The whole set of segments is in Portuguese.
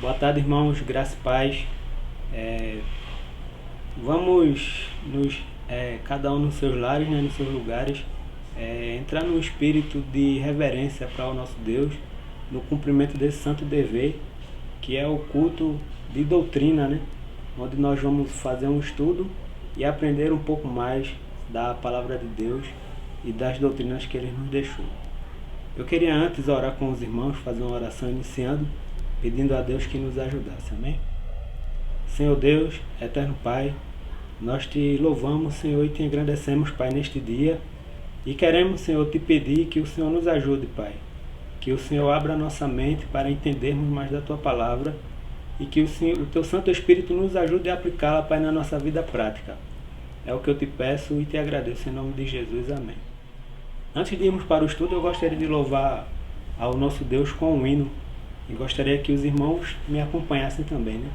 Boa tarde, irmãos, graça e paz. Vamos cada um nos seus lares, né, nos seus lugares, entrar no espírito de reverência para o nosso Deus, no cumprimento desse santo dever, que é o culto de doutrina, né, onde nós vamos fazer um estudo e aprender um pouco mais da palavra de Deus e das doutrinas que Ele nos deixou. Eu queria antes orar com os irmãos, fazer uma oração iniciando, pedindo a Deus que nos ajudasse, amém? Senhor Deus, eterno Pai, nós te louvamos, Senhor, e te engrandecemos, Pai, neste dia, e queremos, Senhor, te pedir que o Senhor nos ajude, Pai, que o Senhor abra a nossa mente para entendermos mais da Tua palavra e que o Teu Santo Espírito nos ajude a aplicá-la, Pai, na nossa vida prática. É o que eu te peço e te agradeço em nome de Jesus, amém. Antes de irmos para o estudo, eu gostaria de louvar ao nosso Deus com um hino, e gostaria que os irmãos me acompanhassem também, né?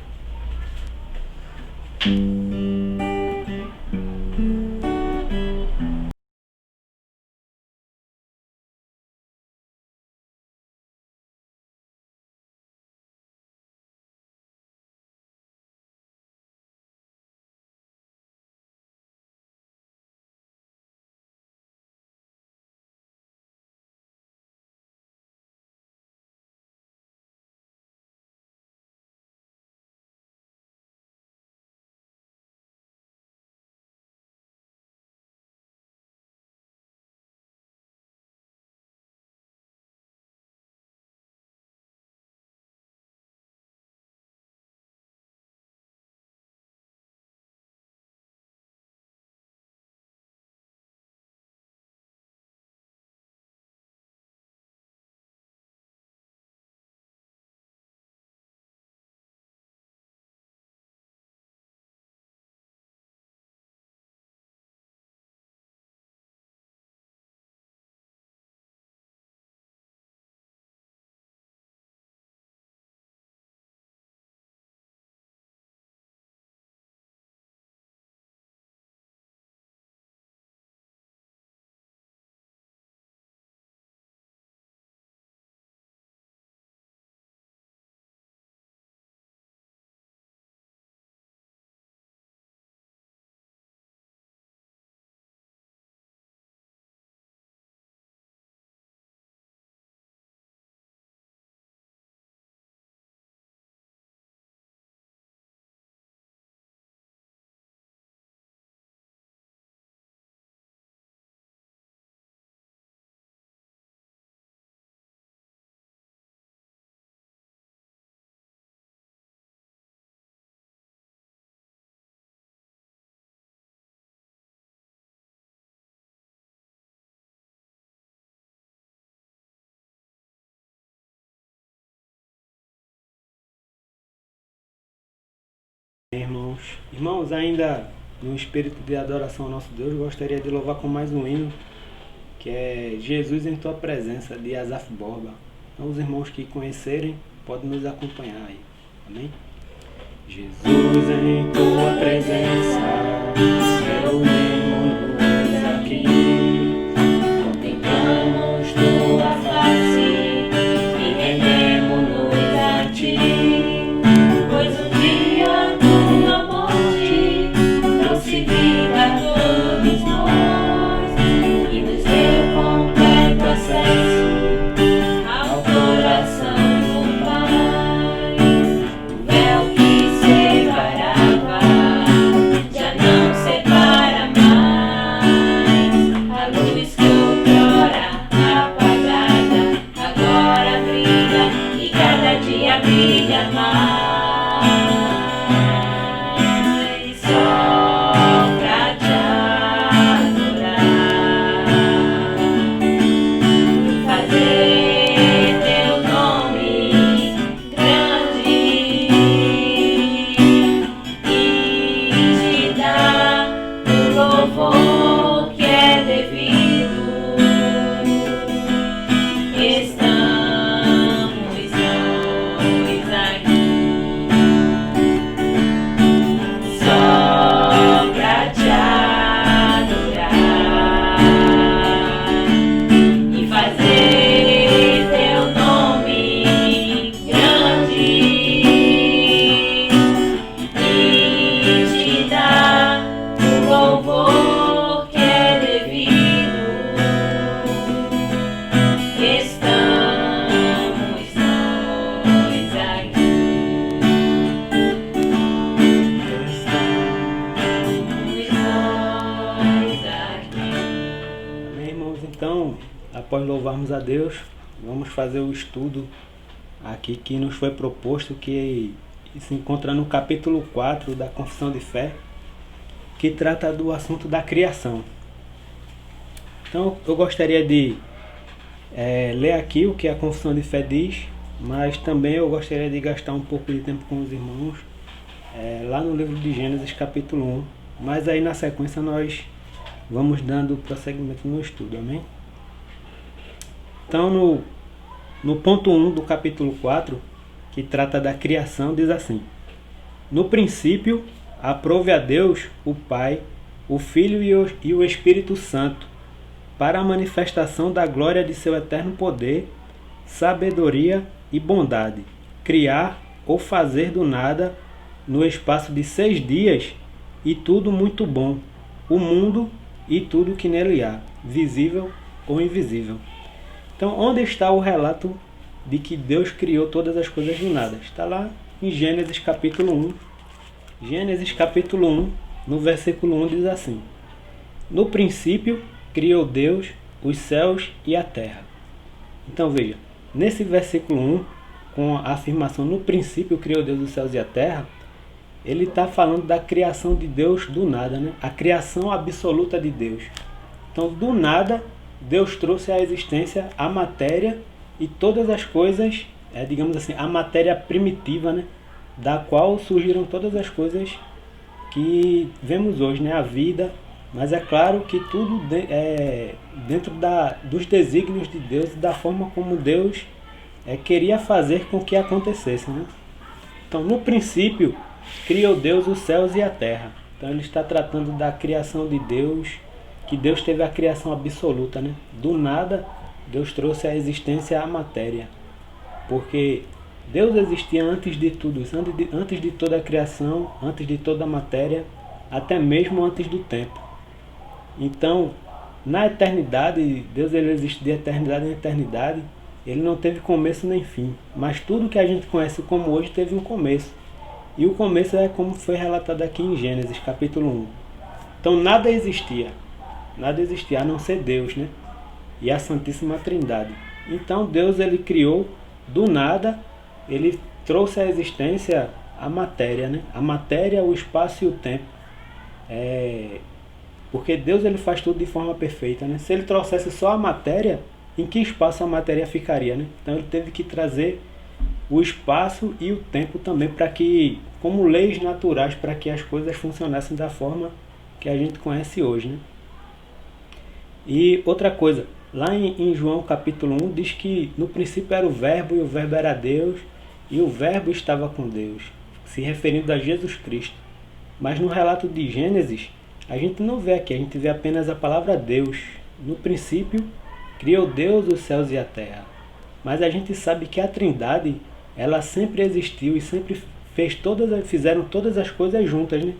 Irmãos, ainda no espírito de adoração ao nosso Deus, gostaria de louvar com mais um hino, que é Jesus em Tua Presença, de Asaf Borba. Então, os irmãos que conhecerem, podem nos acompanhar aí, amém? Jesus em Tua Presença, reunimos-nos aqui, contemplamos Tua face e rendemos-nos a Ti, pois o dia Tua morte trouxe vida a todos nós e nos deu completo acesso ao coração do Pai. O véu que separava já não separa mais. Então, após louvarmos a Deus, vamos fazer o estudo aqui que nos foi proposto, que se encontra no capítulo 4 da Confissão de Fé, que trata do assunto da criação. Então, eu gostaria de ler aqui o que a Confissão de Fé diz, mas também eu gostaria de gastar um pouco de tempo com os irmãos lá no livro de Gênesis capítulo 1, mas aí na sequência nós vamos dando prosseguimento no estudo, amém? Então no ponto 1 do capítulo 4, que trata da criação, diz assim: no princípio aprove a Deus o Pai, o Filho e o Espírito Santo, para a manifestação da glória de seu eterno poder, sabedoria e bondade, criar ou fazer do nada, no espaço de 6 dias, e tudo muito bom, o mundo e tudo que nele há, visível ou invisível. Então, onde está o relato de que Deus criou todas as coisas do nada? Está lá em Gênesis capítulo 1. Gênesis capítulo 1, no versículo 1 diz assim: no princípio criou Deus os céus e a terra. Então veja, nesse versículo 1, com a afirmação no princípio criou Deus os céus e a terra, ele está falando da criação de Deus do nada, né? A criação absoluta de Deus. Então, do nada, Deus trouxe à existência a matéria e todas as coisas, digamos assim, a matéria primitiva, né? Da qual surgiram todas as coisas que vemos hoje, né? A vida, mas é claro que tudo dentro dos desígnios de Deus, da forma como Deus queria fazer com que acontecesse, né? Então, no princípio, criou Deus os céus e a terra. Então ele está tratando da criação de Deus, que Deus teve a criação absoluta, né? Do nada, Deus trouxe à existência a matéria. Porque Deus existia antes de tudo isso, antes de toda a criação, antes de toda a matéria, até mesmo antes do tempo. Então, na eternidade, Deus ele existe de eternidade em eternidade, ele não teve começo nem fim. Mas tudo que a gente conhece como hoje teve um começo. E o começo é como foi relatado aqui em Gênesis, capítulo 1. Então nada existia a não ser Deus, né? E a Santíssima Trindade. Então Deus ele criou do nada, ele trouxe à existência a matéria, né? A matéria, o espaço e o tempo. Porque Deus ele faz tudo de forma perfeita, né? Se ele trouxesse só a matéria, em que espaço a matéria ficaria, né? Então ele teve que trazer o espaço e o tempo também, para que, como leis naturais, para que as coisas funcionassem da forma que a gente conhece hoje, né? E outra coisa, lá em João capítulo 1 diz que no princípio era o verbo, e o verbo era Deus, e o verbo estava com Deus, se referindo a Jesus Cristo. Mas no relato de Gênesis, a gente não vê aqui, a gente vê apenas a palavra Deus. No princípio criou Deus os céus e a terra. Mas a gente sabe que a Trindade, ela sempre existiu e sempre fizeram todas as coisas juntas, né?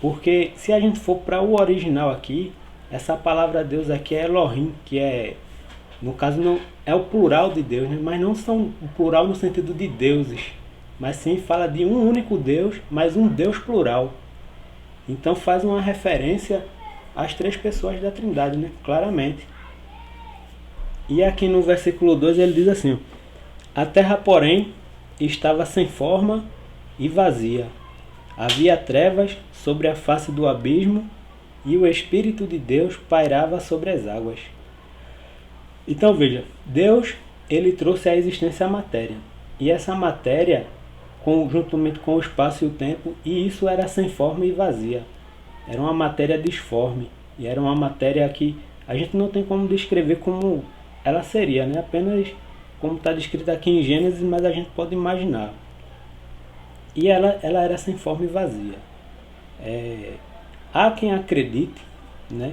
Porque se a gente for para o original aqui, essa palavra Deus aqui é Elohim, que no caso não é o plural de Deus, né? Mas não são o plural no sentido de deuses, mas sim fala de um único Deus, mas um Deus plural. Então faz uma referência às 3 pessoas da Trindade, né? Claramente. E aqui no versículo 2 ele diz assim: a terra, porém, estava sem forma e vazia. Havia trevas sobre a face do abismo, e o Espírito de Deus pairava sobre as águas. Então veja, Deus ele trouxe à existência a matéria. E essa matéria, juntamente com o espaço e o tempo, e isso era sem forma e vazia. Era uma matéria disforme. E era uma matéria que a gente não tem como descrever como ela seria, né? Apenas como está descrito aqui em Gênesis, mas a gente pode imaginar. E ela era sem forma e vazia. Há quem acredite, né,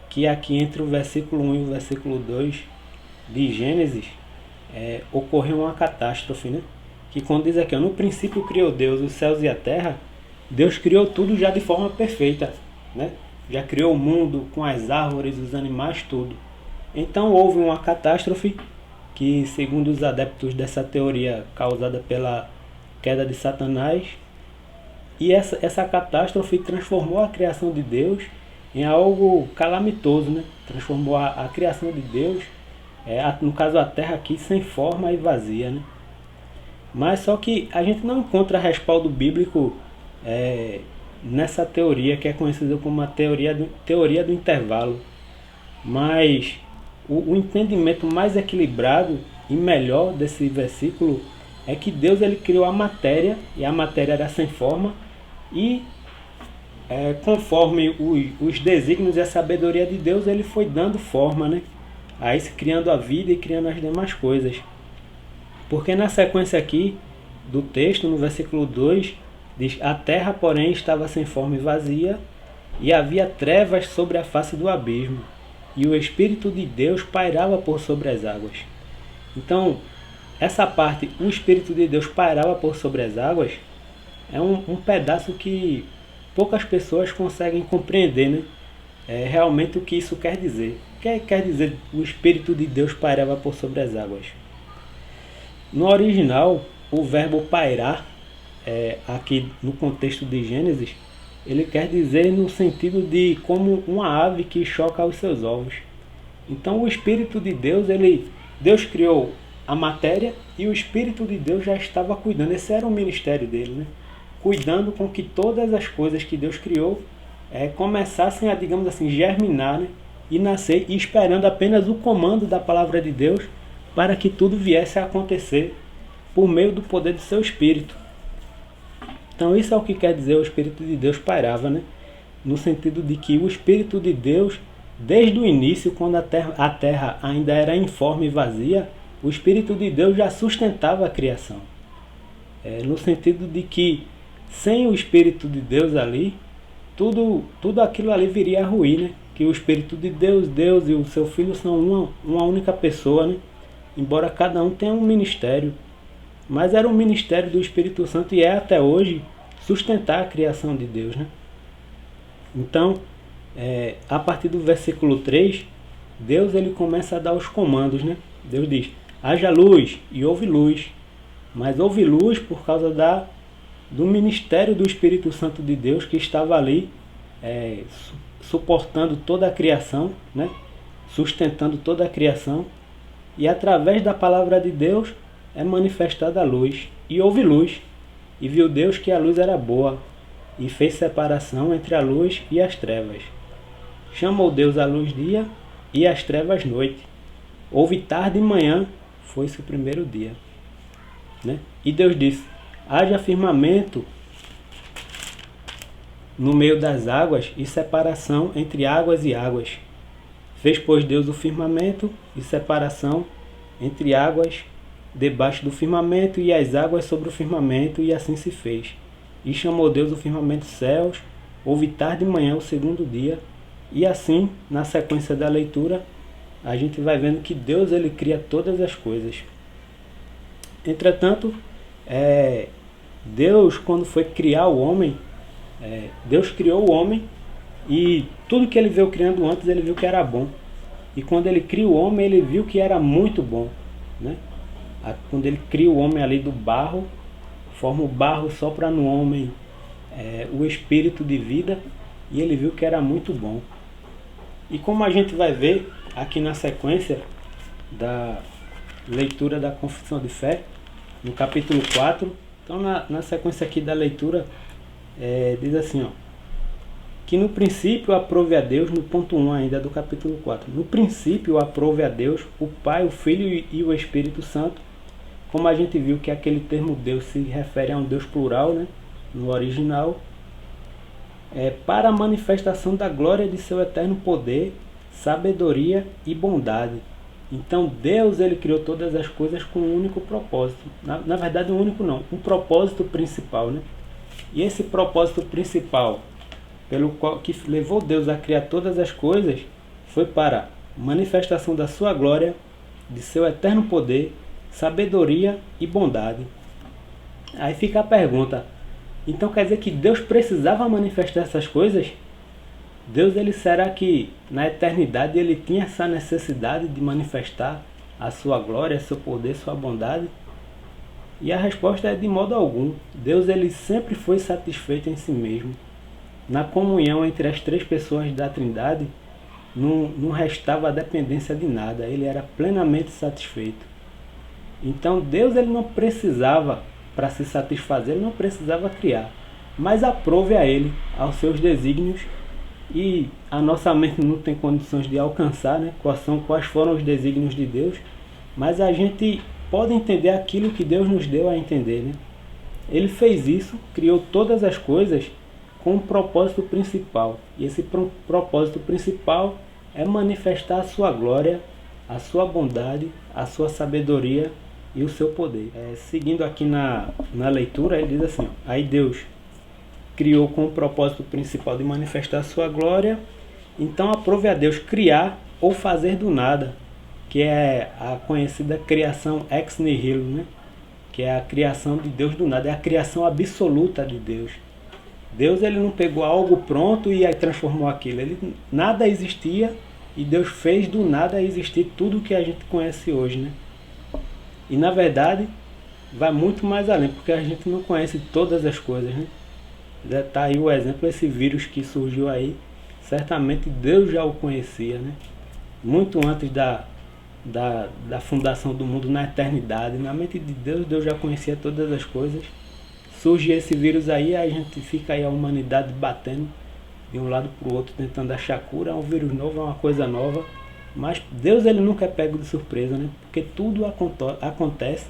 que aqui entre o versículo 1 e o versículo 2 de Gênesis ocorreu uma catástrofe, né? Que quando diz aqui, no princípio criou Deus os céus e a terra, Deus criou tudo já de forma perfeita, né? Já criou o mundo com as árvores, os animais, tudo. Então houve uma catástrofe que, segundo os adeptos dessa teoria, causada pela queda de Satanás, e essa catástrofe transformou a criação de Deus em algo calamitoso, né? Transformou a criação de Deus, no caso a terra aqui, sem forma e vazia, né? Mas só que a gente não encontra respaldo bíblico nessa teoria que é conhecida como a teoria do intervalo. Mas o entendimento mais equilibrado e melhor desse versículo é que Deus ele criou a matéria, e a matéria era sem forma, e conforme os desígnios e a sabedoria de Deus, ele foi dando forma, né? Aí se criando a vida e criando as demais coisas. Porque na sequência aqui do texto, no versículo 2, diz: a terra, porém, estava sem forma e vazia, e havia trevas sobre a face do abismo, e o Espírito de Deus pairava por sobre as águas. Então, essa parte, o Espírito de Deus pairava por sobre as águas, é um pedaço que poucas pessoas conseguem compreender, né? Realmente o que isso quer dizer. O que quer dizer o Espírito de Deus pairava por sobre as águas? No original, o verbo pairar, aqui no contexto de Gênesis, ele quer dizer no sentido de como uma ave que choca os seus ovos. Então o Espírito de Deus, Deus criou a matéria e o Espírito de Deus já estava cuidando. Esse era o ministério dele, né? Cuidando com que todas as coisas que Deus criou começassem a, digamos assim, germinar, né? E nascer, e esperando apenas o comando da palavra de Deus para que tudo viesse a acontecer por meio do poder do seu Espírito. Então isso é o que quer dizer o Espírito de Deus pairava, né? No sentido de que o Espírito de Deus, desde o início, quando a terra ainda era informe e vazia, o Espírito de Deus já sustentava a criação. No sentido de que sem o Espírito de Deus ali, tudo aquilo ali viria a ruir, né? Que o Espírito de Deus, Deus e o seu Filho são uma única pessoa, né? Embora cada um tenha um ministério. Mas era o ministério do Espírito Santo e é até hoje sustentar a criação de Deus, né? Então, a partir do versículo 3, Deus ele começa a dar os comandos, né? Deus diz: haja luz, e houve luz. Mas houve luz por causa do ministério do Espírito Santo de Deus que estava ali suportando toda a criação, né? Sustentando toda a criação. E através da palavra de Deus é manifestada a luz. E houve luz. E viu Deus que a luz era boa, e fez separação entre a luz e as trevas. Chamou Deus a luz dia, e as trevas noite. Houve tarde e manhã, foi-se o primeiro dia. Né? E Deus disse: haja firmamento no meio das águas, e separação entre águas e águas. Fez, pois, Deus o firmamento, e separação entre águas debaixo do firmamento, e as águas sobre o firmamento, e assim se fez. E chamou Deus o firmamento céus. Houve tarde e manhã o segundo dia. E assim, na sequência da leitura, a gente vai vendo que Deus ele cria todas as coisas. Entretanto, Deus, quando foi criar o homem, Deus criou o homem, e tudo que ele veio criando antes, ele viu que era bom. E quando ele cria o homem, ele viu que era muito bom, né? Quando ele cria o homem ali do barro, forma o barro, sopra no homem o espírito de vida, e ele viu que era muito bom. E como a gente vai ver aqui na sequência da leitura da Confissão de Fé, no capítulo 4, então na sequência aqui da leitura, diz assim, que no princípio aprove a Deus, no ponto 1 ainda do capítulo 4, no princípio aprove a Deus, o Pai, o Filho e o Espírito Santo. Como a gente viu que aquele termo Deus se refere a um Deus plural, né, no original, para a manifestação da glória de seu eterno poder, sabedoria e bondade. Então Deus ele criou todas as coisas com um único propósito. Na verdade, um único não, um propósito principal, né? E esse propósito principal, pelo qual que levou Deus a criar todas as coisas, foi para manifestação da sua glória, de seu eterno poder, sabedoria e bondade. Aí fica a pergunta: então quer dizer que Deus precisava manifestar essas coisas? Deus, será que na eternidade ele tinha essa necessidade de manifestar a sua glória, seu poder, sua bondade? E a resposta é de modo algum. Deus sempre foi satisfeito em si mesmo. na comunhão entre as três pessoas da Trindade, não restava a dependência de nada, ele era plenamente satisfeito. Então Deus ele não precisava, para se satisfazer, ele não precisava criar, mas aprove a ele, aos seus desígnios, e a nossa mente não tem condições de alcançar, né, quais foram os desígnios de Deus, mas a gente pode entender aquilo que Deus nos deu a entender, né? Ele fez isso, criou todas as coisas com um propósito principal. E esse propósito principal é manifestar a sua glória, a sua bondade, a sua sabedoria e o seu poder. Seguindo aqui na leitura, ele diz assim, aí Deus criou com o propósito principal de manifestar a sua glória, então aprove a Deus criar ou fazer do nada, que é a conhecida criação ex nihilo, né? Que é a criação de Deus do nada, é a criação absoluta de Deus. Deus ele não pegou algo pronto e aí transformou aquilo. Nada existia e Deus fez do nada existir tudo que a gente conhece hoje, né? E na verdade vai muito mais além, porque a gente não conhece todas as coisas, né? Está aí o exemplo, esse vírus que surgiu aí, certamente Deus já o conhecia, né? Muito antes da fundação do mundo, na eternidade, na mente de Deus, Deus já conhecia todas as coisas. Surge esse vírus aí, a gente fica aí a humanidade batendo de um lado para o outro, tentando achar cura. É um vírus novo, é uma coisa nova, mas Deus ele nunca é pego de surpresa, né? Porque tudo acontece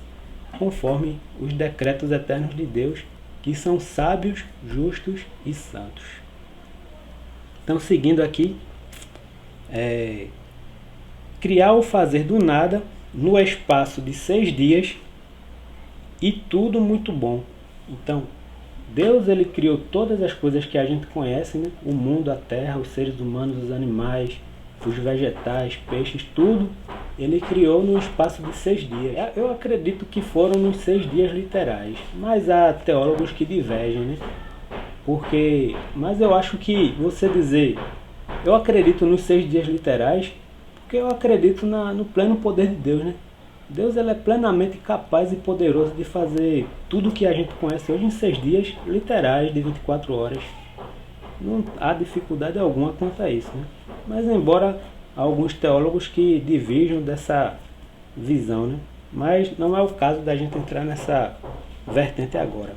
conforme os decretos eternos de Deus, que são sábios, justos e santos. Então, seguindo aqui, criar ou fazer do nada no espaço de 6 dias e tudo muito bom. Então, Deus ele criou todas as coisas que a gente conhece, né? O mundo, a terra, os seres humanos, os animais, os vegetais, peixes, tudo ele criou no espaço de 6 dias. Eu acredito que foram nos 6 dias literais, mas há teólogos que divergem, né? Mas eu acho que você dizer, eu acredito nos 6 dias literais, porque eu acredito no pleno poder de Deus, né? Deus ele é plenamente capaz e poderoso de fazer tudo o que a gente conhece hoje em 6 dias literais de 24 horas. Não há dificuldade alguma quanto a isso, né? Mas embora alguns teólogos que divirjam dessa visão, né? Mas não é o caso da gente entrar nessa vertente agora.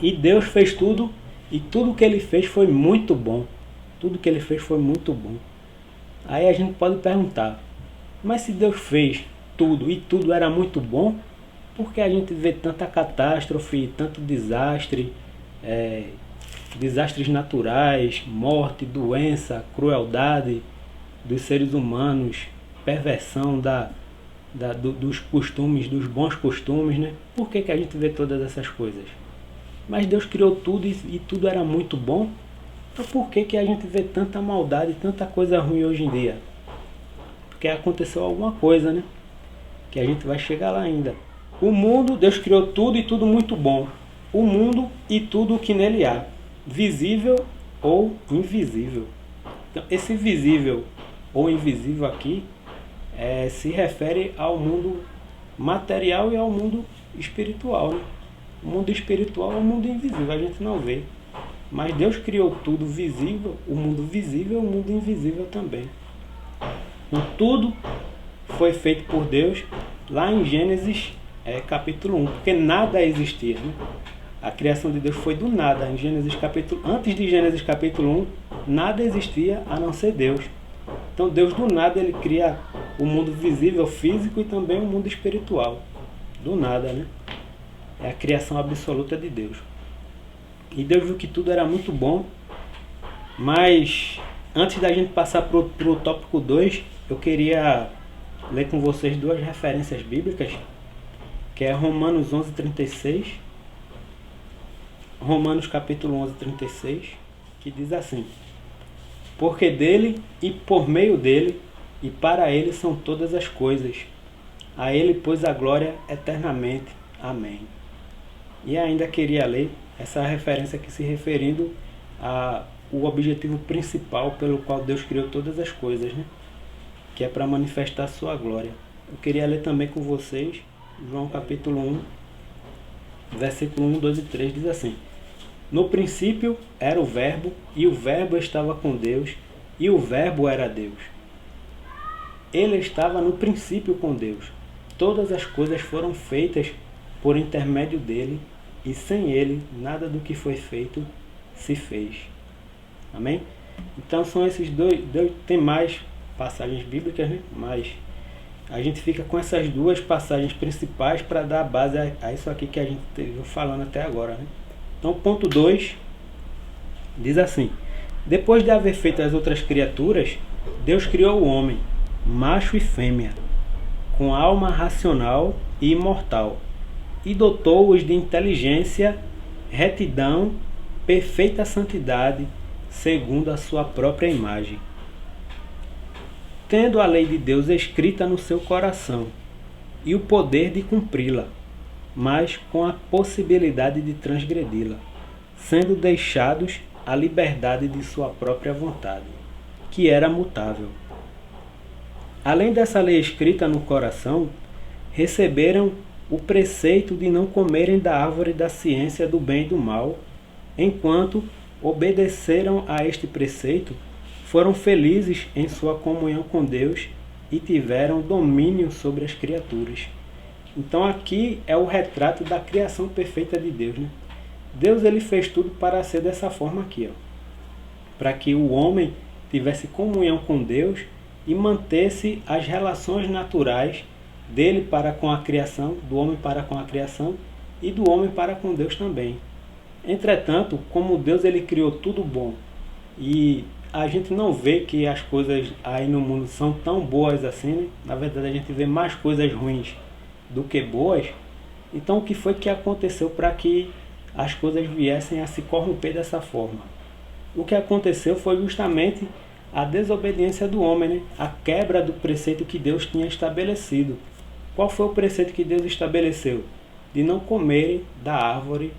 E Deus fez tudo, e tudo que ele fez foi muito bom. Tudo que ele fez foi muito bom. Aí a gente pode perguntar, mas se Deus fez tudo e tudo era muito bom, por que a gente vê tanta catástrofe, tanto desastre, desastres naturais, morte, doença, crueldade dos seres humanos, perversão dos costumes, dos bons costumes, né? Por que a gente vê todas essas coisas? Mas Deus criou tudo e tudo era muito bom. Então por que a gente vê tanta maldade, tanta coisa ruim hoje em dia? Porque aconteceu alguma coisa, né? Que a gente vai chegar lá ainda. O mundo, Deus criou tudo e tudo muito bom. O mundo e tudo o que nele há, visível ou invisível. Então, esse visível ou invisível aqui se refere ao mundo material e ao mundo espiritual, né? O mundo espiritual é o mundo invisível, a gente não vê. Mas Deus criou tudo visível, o mundo visível e o mundo invisível também. Então, tudo foi feito por Deus lá em Gênesis capítulo 1, porque nada existia, né? A criação de Deus foi do nada. Antes de Gênesis capítulo 1, nada existia a não ser Deus. Então Deus do nada ele cria o mundo visível, físico e também o mundo espiritual. Do nada, né? É a criação absoluta de Deus. E Deus viu que tudo era muito bom. Mas antes da gente passar para o tópico 2, eu queria ler com vocês 2 referências bíblicas, que é Romanos 11:36, Romanos capítulo 11:36, que diz assim: porque dele e por meio dele e para ele são todas as coisas. A ele, pois, a glória eternamente. Amém. E ainda queria ler essa referência aqui se referindo ao objetivo principal pelo qual Deus criou todas as coisas, né? Que é para manifestar a sua glória. Eu queria ler também com vocês João capítulo 1, versículo 1, 2 e 3, diz assim: No princípio era o Verbo, e o Verbo estava com Deus, e o Verbo era Deus. Ele estava no princípio com Deus. Todas as coisas foram feitas por intermédio dele, e sem ele nada do que foi feito se fez. Amém? Então são esses dois, tem mais passagens bíblicas, né? Mas a gente fica com essas duas passagens principais para dar base a isso aqui que a gente esteve falando até agora, né? Então, ponto 2 diz assim: depois de haver feito as outras criaturas, Deus criou o homem, macho e fêmea, com alma racional e imortal, e dotou-os de inteligência, retidão, perfeita santidade, segundo a sua própria imagem, tendo a lei de Deus escrita no seu coração e o poder de cumpri-la, mas com a possibilidade de transgredi-la, sendo deixados à liberdade de sua própria vontade, que era mutável. Além dessa lei escrita no coração, receberam o preceito de não comerem da árvore da ciência do bem e do mal. Enquanto obedeceram a este preceito, foram felizes em sua comunhão com Deus e tiveram domínio sobre as criaturas. Então aqui é o retrato da criação perfeita de Deus, né? Deus ele fez tudo para ser dessa forma aqui, ó, para que o homem tivesse comunhão com Deus e mantesse as relações naturais dele para com a criação, do homem para com a criação e do homem para com Deus também. Entretanto, como Deus ele criou tudo bom e a gente não vê que as coisas aí no mundo são tão boas assim, né? Na verdade a gente vê mais coisas ruins do que boas. Então o que foi que aconteceu para que as coisas viessem a se corromper dessa forma? O que aconteceu foi justamente a desobediência do homem, né? A quebra do preceito que Deus tinha estabelecido. Qual foi o preceito que Deus estabeleceu? De não comerem da árvore,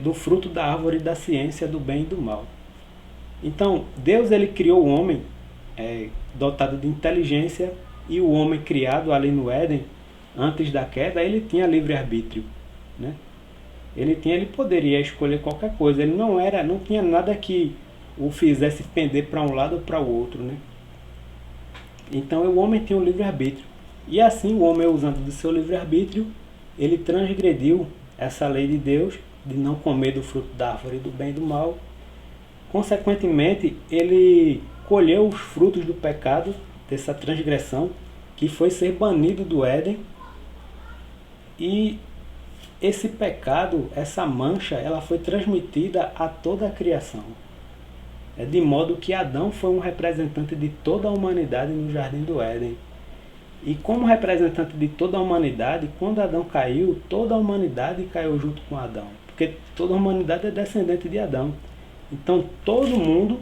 do fruto da árvore da ciência do bem e do mal. Então, Deus ele criou o homem dotado de inteligência, e o homem criado ali no Éden, antes da queda, ele tinha livre-arbítrio, né? Ele poderia escolher qualquer coisa, ele não tinha nada que o fizesse pender para um lado ou para o outro, né? Então o homem tinha um livre-arbítrio. E assim o homem, usando do seu livre-arbítrio, ele transgrediu essa lei de Deus, de não comer do fruto da árvore do bem e do mal. Consequentemente, ele colheu os frutos do pecado, dessa transgressão, que foi ser banido do Éden. E esse pecado, essa mancha, ela foi transmitida a toda a criação. De modo que Adão foi um representante de toda a humanidade no Jardim do Éden. E como representante de toda a humanidade, quando Adão caiu, toda a humanidade caiu junto com Adão. Porque toda a humanidade é descendente de Adão. Então todo mundo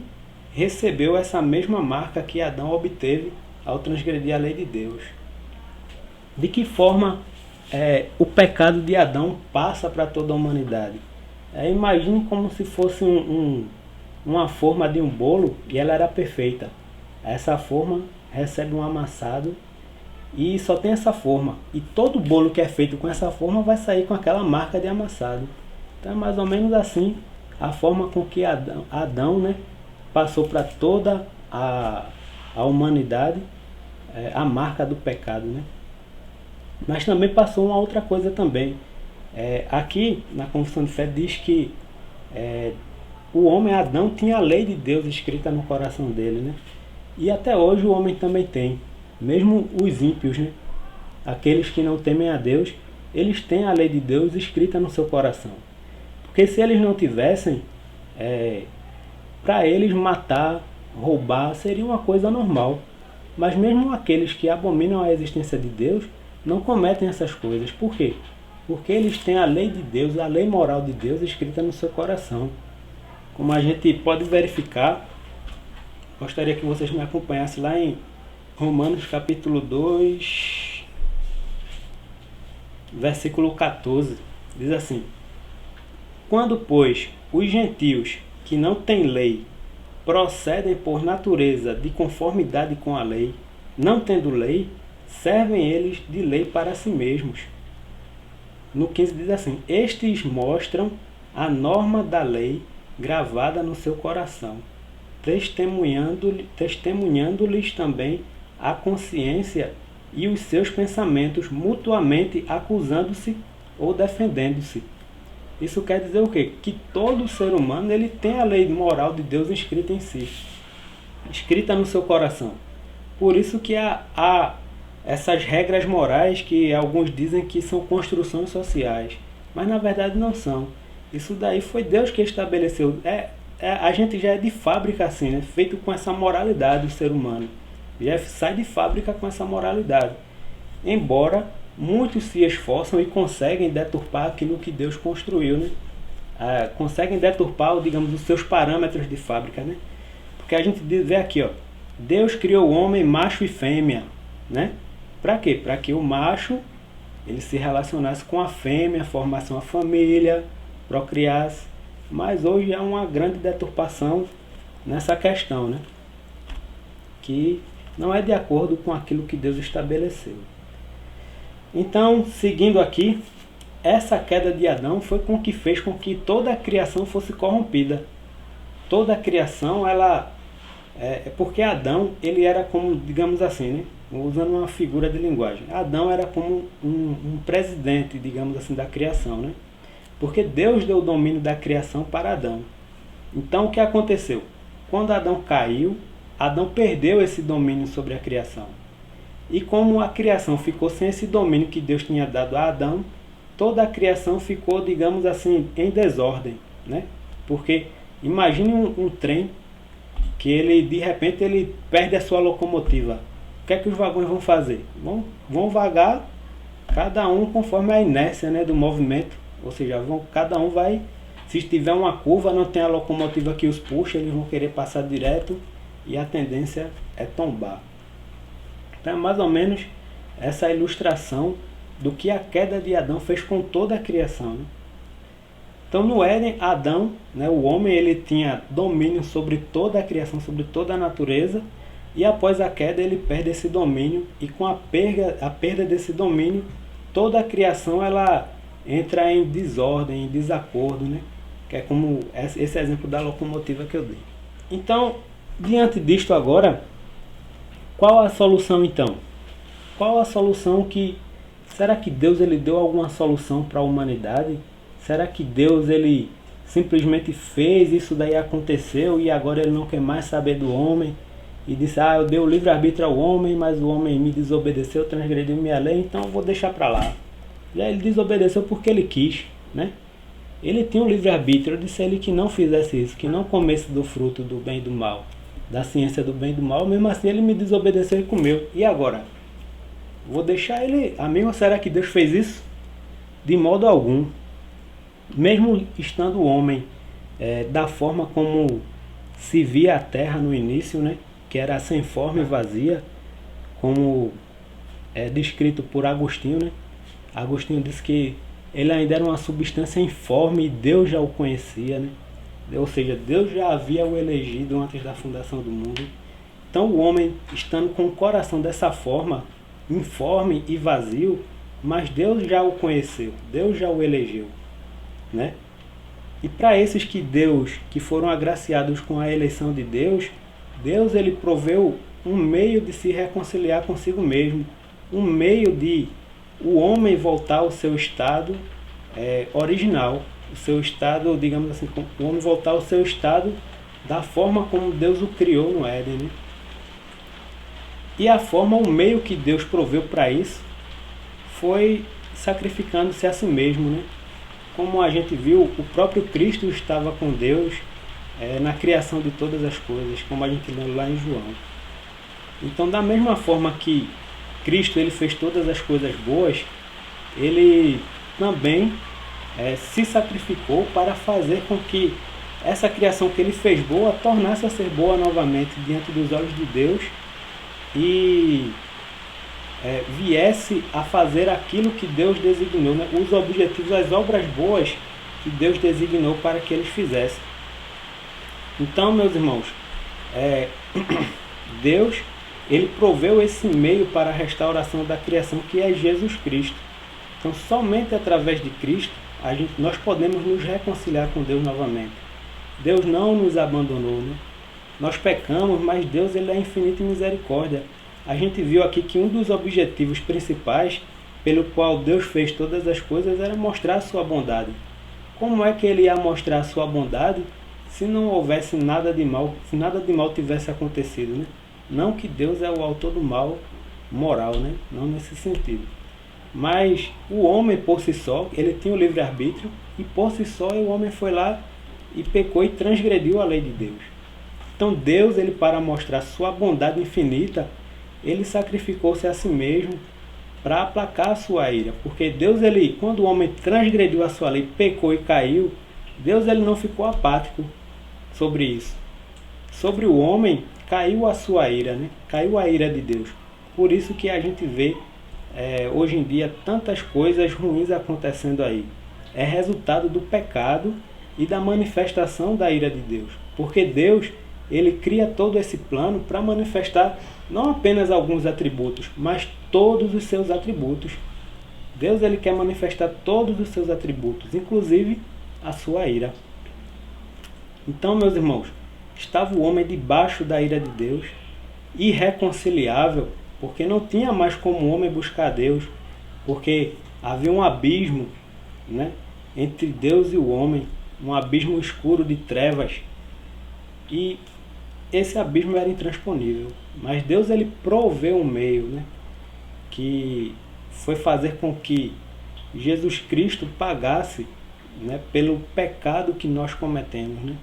recebeu essa mesma marca que Adão obteve ao transgredir a lei de Deus. De que forma o pecado de Adão passa para toda a humanidade? Imagine como se fosse uma forma de um bolo e ela era perfeita. Essa forma recebe um amassado e só tem essa forma. E todo bolo que é feito com essa forma vai sair com aquela marca de amassado. Então é mais ou menos assim a forma com que Adão, né, passou para toda a humanidade a marca do pecado, né? Mas também passou uma outra coisa também. Aqui na Confissão de Fé diz que o homem Adão tinha a lei de Deus escrita no coração dele, né? E até hoje o homem também tem. Mesmo os ímpios, né? Aqueles que não temem a Deus, eles têm a lei de Deus escrita no seu coração. Porque se eles não tivessem, para eles matar, roubar, seria uma coisa normal. Mas mesmo aqueles que abominam a existência de Deus, não cometem essas coisas. Por quê? Porque eles têm a lei de Deus, a lei moral de Deus escrita no seu coração. Como a gente pode verificar, gostaria que vocês me acompanhassem lá em Romanos capítulo 2, versículo 14. Diz assim: quando, pois, os gentios que não têm lei procedem por natureza de conformidade com a lei, não tendo lei, servem eles de lei para si mesmos. No 15 diz assim: estes mostram a norma da lei gravada no seu coração, testemunhando-lhes também a consciência e os seus pensamentos, mutuamente acusando-se ou defendendo-se. Isso quer dizer o quê? Que todo ser humano ele tem a lei moral de Deus escrita em si, escrita no seu coração. Por isso que há essas regras morais que alguns dizem que são construções sociais, mas na verdade não são. Isso daí foi Deus que estabeleceu. A gente já é de fábrica assim, né? Feito com essa moralidade, o ser humano. Já sai de fábrica com essa moralidade. Embora muitos se esforçam e conseguem deturpar aquilo que Deus construiu, né? Conseguem deturpar, digamos, os seus parâmetros de fábrica, né? Porque a gente vê aqui, ó, Deus criou o homem macho e fêmea, né? Para quê? Para que o macho ele se relacionasse com a fêmea, formasse uma família, procriasse. Mas hoje há uma grande deturpação nessa questão, né? Que não é de acordo com aquilo que Deus estabeleceu. Então, seguindo aqui, essa queda de Adão foi com que fez com que toda a criação fosse corrompida. Toda a criação, porque Adão, ele era como, digamos assim, né? Usando uma figura de linguagem. Adão era como um presidente, digamos assim, da criação, né? Porque Deus deu o domínio da criação para Adão. Então, o que aconteceu? Quando Adão caiu, Adão perdeu esse domínio sobre a criação. E como a criação ficou sem esse domínio que Deus tinha dado a Adão, toda a criação ficou, digamos assim, em desordem, né? Porque imagine um trem que ele, de repente, ele perde a sua locomotiva. O que é que os vagões vão fazer? Vão vagar, cada um conforme a inércia, né, do movimento. Ou seja, cada um vai, se tiver uma curva, não tem a locomotiva que os puxa, eles vão querer passar direto e a tendência é tombar. Então é mais ou menos essa ilustração do que a queda de Adão fez com toda a criação, né? Então no Éden, Adão, né, o homem, ele tinha domínio sobre toda a criação, sobre toda a natureza, e após a queda ele perde esse domínio, e com a perda desse domínio, toda a criação ela entra em desordem, em desacordo, né? Que é como esse exemplo da locomotiva que eu dei. Então, diante disto agora, qual a solução então? Qual a solução será que Deus ele deu alguma solução para a humanidade? Será que Deus ele simplesmente fez isso daí aconteceu e agora ele não quer mais saber do homem? E disse, eu dei o livre-arbítrio ao homem, mas o homem me desobedeceu, transgrediu minha lei, então eu vou deixar para lá. E aí ele desobedeceu porque ele quis, né? Ele tinha um livre-arbítrio. Eu disse a ele que não fizesse isso, que não comesse do fruto do bem e do mal, da ciência do bem e do mal. Mesmo assim ele me desobedeceu e comeu. E agora? Vou deixar ele, amigo? Será que Deus fez isso? De modo algum. Mesmo estando o homem da forma como se via a terra no início, né? Que era sem forma e vazia, como é descrito por Agostinho, né? Agostinho disse que ele ainda era uma substância informe e Deus já o conhecia, né? Ou seja, Deus já havia o elegido antes da fundação do mundo. Então o homem, estando com o coração dessa forma, informe e vazio, mas Deus já o conheceu, Deus já o elegeu, né? E para esses que foram agraciados com a eleição de Deus, Deus ele proveu um meio de se reconciliar consigo mesmo, um meio de o homem voltar ao seu estado original, o seu estado, digamos assim, o homem voltar ao seu estado da forma como Deus o criou no Éden, né? E a forma, o meio que Deus proveu para isso foi sacrificando-se a si mesmo, né? Como a gente viu, o próprio Cristo estava com Deus na criação de todas as coisas, como a gente lê lá em João. Então, da mesma forma que Cristo ele fez todas as coisas boas, ele também se sacrificou para fazer com que essa criação que ele fez boa tornasse a ser boa novamente diante dos olhos de Deus e viesse a fazer aquilo que Deus designou, né? Os objetivos, as obras boas que Deus designou para que eles fizessem. Então, meus irmãos, Deus ele proveu esse meio para a restauração da criação, que é Jesus Cristo. Então, somente através de Cristo, nós podemos nos reconciliar com Deus novamente. Deus não nos abandonou, né? Nós pecamos, mas Deus ele é infinito em misericórdia. A gente viu aqui que um dos objetivos principais pelo qual Deus fez todas as coisas era mostrar a sua bondade. Como é que ele ia mostrar a sua bondade se não houvesse nada de mal, se nada de mal tivesse acontecido, né? Não que Deus é o autor do mal moral, né? Não nesse sentido. Mas o homem por si só, ele tinha o livre-arbítrio, e por si só o homem foi lá e pecou e transgrediu a lei de Deus. Então Deus, ele para mostrar sua bondade infinita, ele sacrificou-se a si mesmo para aplacar a sua ira. Porque Deus, ele, quando o homem transgrediu a sua lei, pecou e caiu, Deus ele não ficou apático sobre isso. Sobre o homem caiu a sua ira, né? Caiu a ira de Deus. Por isso que a gente vê hoje em dia tantas coisas ruins acontecendo aí. É resultado do pecado e da manifestação da ira de Deus. Porque Deus, ele cria todo esse plano para manifestar não apenas alguns atributos, mas todos os seus atributos. Deus, ele quer manifestar todos os seus atributos, inclusive a sua ira. Então, meus irmãos, estava o homem debaixo da ira de Deus, irreconciliável, porque não tinha mais como o homem buscar Deus, porque havia um abismo, né, entre Deus e o homem, um abismo escuro de trevas, e esse abismo era intransponível. Mas Deus, ele proveu um meio, né, que foi fazer com que Jesus Cristo pagasse, né, pelo pecado que nós cometemos, né?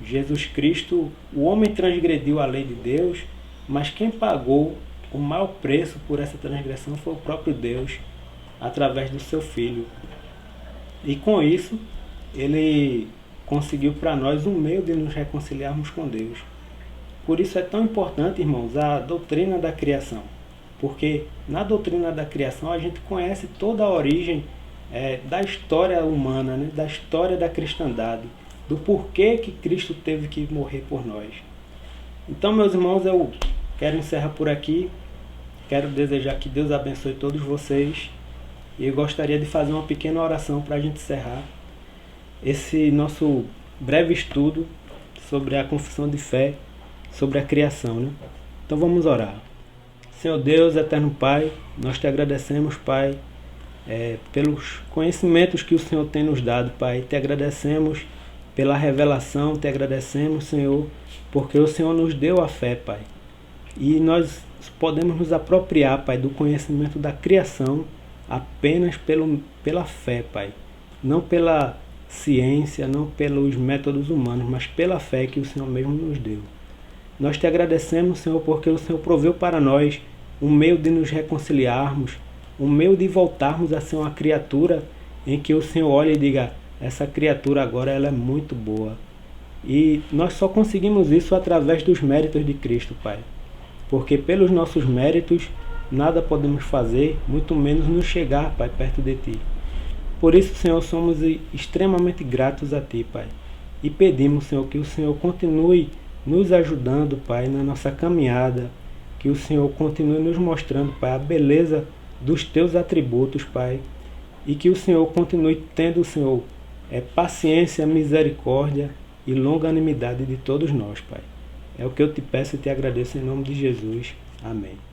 Jesus Cristo, o homem transgrediu a lei de Deus, mas quem pagou o maior preço por essa transgressão foi o próprio Deus, através do seu Filho. E com isso, ele conseguiu para nós um meio de nos reconciliarmos com Deus. Por isso é tão importante, irmãos, a doutrina da criação. Porque na doutrina da criação a gente conhece toda a origem da história humana, né? Da história da cristandade, do porquê que Cristo teve que morrer por nós. Então, meus irmãos, eu quero encerrar por aqui. Quero desejar que Deus abençoe todos vocês. E eu gostaria de fazer uma pequena oração para a gente encerrar esse nosso breve estudo sobre a confissão de fé, sobre a criação, né? Então vamos orar. Senhor Deus, eterno Pai, nós te agradecemos, Pai, pelos conhecimentos que o Senhor tem nos dado, Pai. Te agradecemos pela revelação, te agradecemos, Senhor, porque o Senhor nos deu a fé, Pai. E nós podemos nos apropriar, Pai, do conhecimento da criação apenas pela fé, Pai. Não pela ciência, não pelos métodos humanos, mas pela fé que o Senhor mesmo nos deu. Nós te agradecemos, Senhor, porque o Senhor proveu para nós um meio de nos reconciliarmos, um meio de voltarmos a ser uma criatura em que o Senhor olhe e diga: essa criatura agora ela é muito boa. E nós só conseguimos isso através dos méritos de Cristo, Pai. Porque pelos nossos méritos nada podemos fazer, muito menos nos chegar, Pai, perto de Ti. Por isso, Senhor, somos extremamente gratos a Ti, Pai. E pedimos, Senhor, que o Senhor continue nos ajudando, Pai, na nossa caminhada. Que o Senhor continue nos mostrando, Pai, a beleza dos Teus atributos, Pai. E que o Senhor continue tendo, Senhor, paciência, misericórdia e longanimidade de todos nós, Pai. É o que eu te peço e te agradeço em nome de Jesus. Amém.